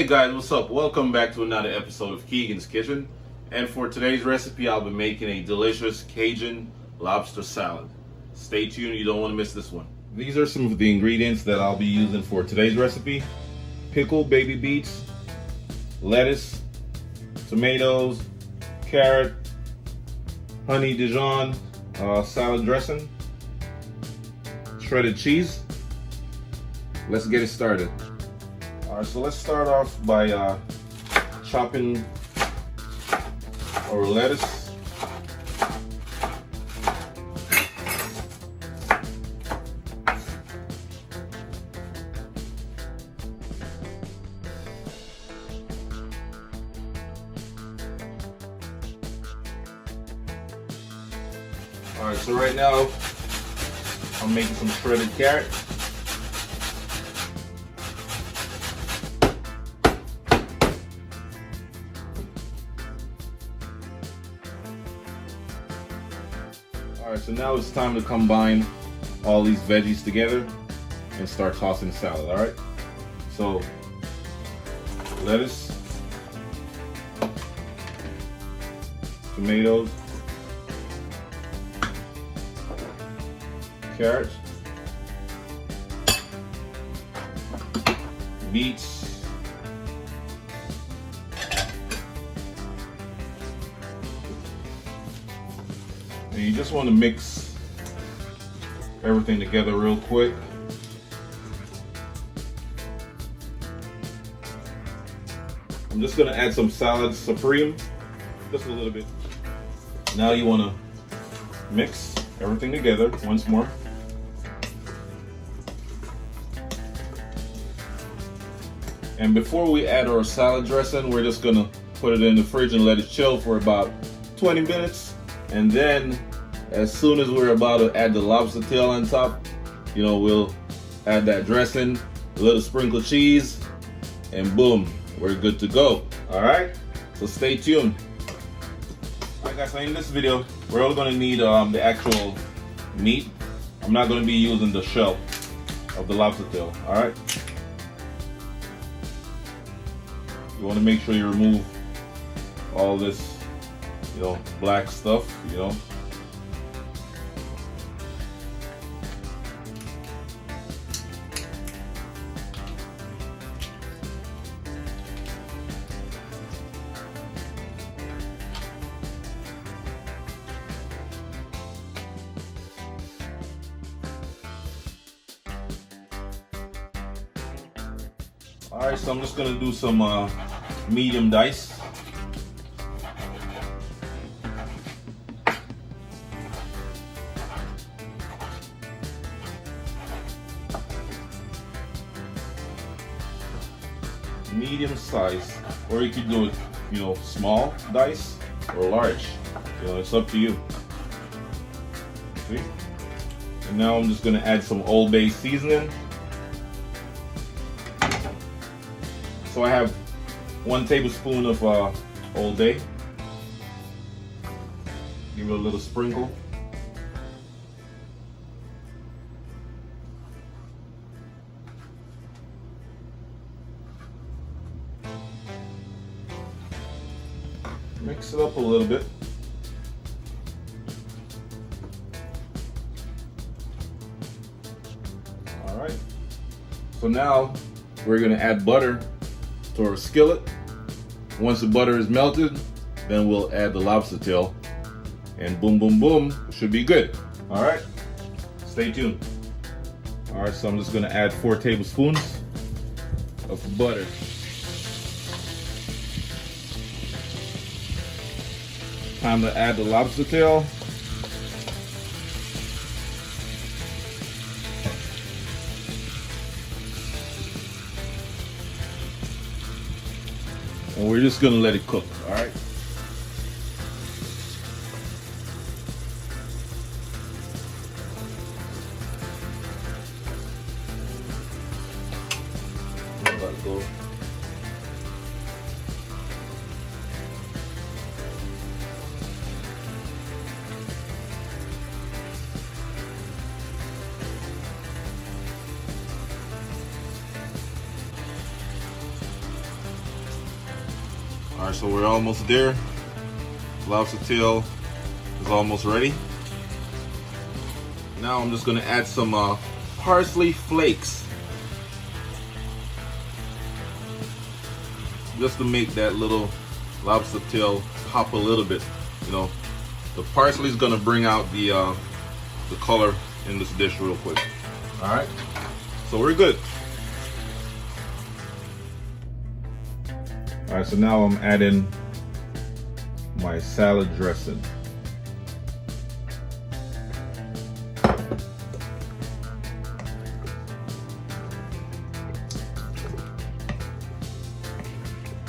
Hey guys, what's up? Welcome back to another episode of Keegan's Kitchen. And for today's recipe, I'll be making a delicious Cajun lobster salad. Stay tuned, you don't want to miss this one. These are some of the ingredients that I'll be using for today's recipe. Pickled baby beets, lettuce, tomatoes, carrot, honey Dijon, salad dressing, shredded cheese. Let's get it started. Alright, so let's start off by chopping our lettuce. Alright, so right now I'm making some shredded carrot. Alright, so now it's time to combine all these veggies together and start tossing the salad, alright? So, lettuce, tomatoes, carrots, beets, and you just want to mix everything together real quick. I'm just going to add some salad supreme, just a little bit. Now you want to mix everything together once more. And before we add our salad dressing, we're just going to put it in the fridge and let it chill for about 20 minutes. And then as soon as we're about to add the lobster tail on top, we'll add that dressing, a little sprinkle cheese, and boom, we're good to go. All right, so stay tuned. All right guys, so in this video, we're only gonna need the actual meat. I'm not gonna be using the shell of the lobster tail, all right? You wanna make sure you remove all this black stuff, Alright, so I'm just gonna do some medium dice. Medium size, or you could do it, small dice or large. It's up to you. See? And now I'm just gonna add some Old Bay seasoning. So I have 1 tablespoon of Old Bay. Give it a little sprinkle. Mix it up a little bit. All right. So now we're going to add butter to our skillet. Once the butter is melted, then we'll add the lobster tail, and boom, boom, boom, should be good. All right. Stay tuned. All right. So I'm just going to add 4 tablespoons of butter. Time to add the lobster tail. And we're just gonna let it cook, all right? Let it go. All right, so we're almost there. Lobster tail is almost ready. Now I'm just gonna add some parsley flakes, just to make that little lobster tail pop a little bit. You know, the parsley is gonna bring out the color in this dish real quick. All right, so we're good. All right, so now I'm adding my salad dressing.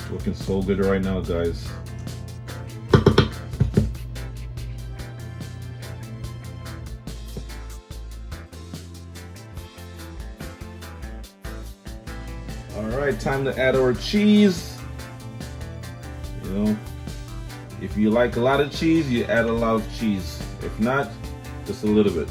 Looking so good right now, guys. All right, time to add our cheese. You know, if you like a lot of cheese, you add a lot of cheese. If not, just a little bit.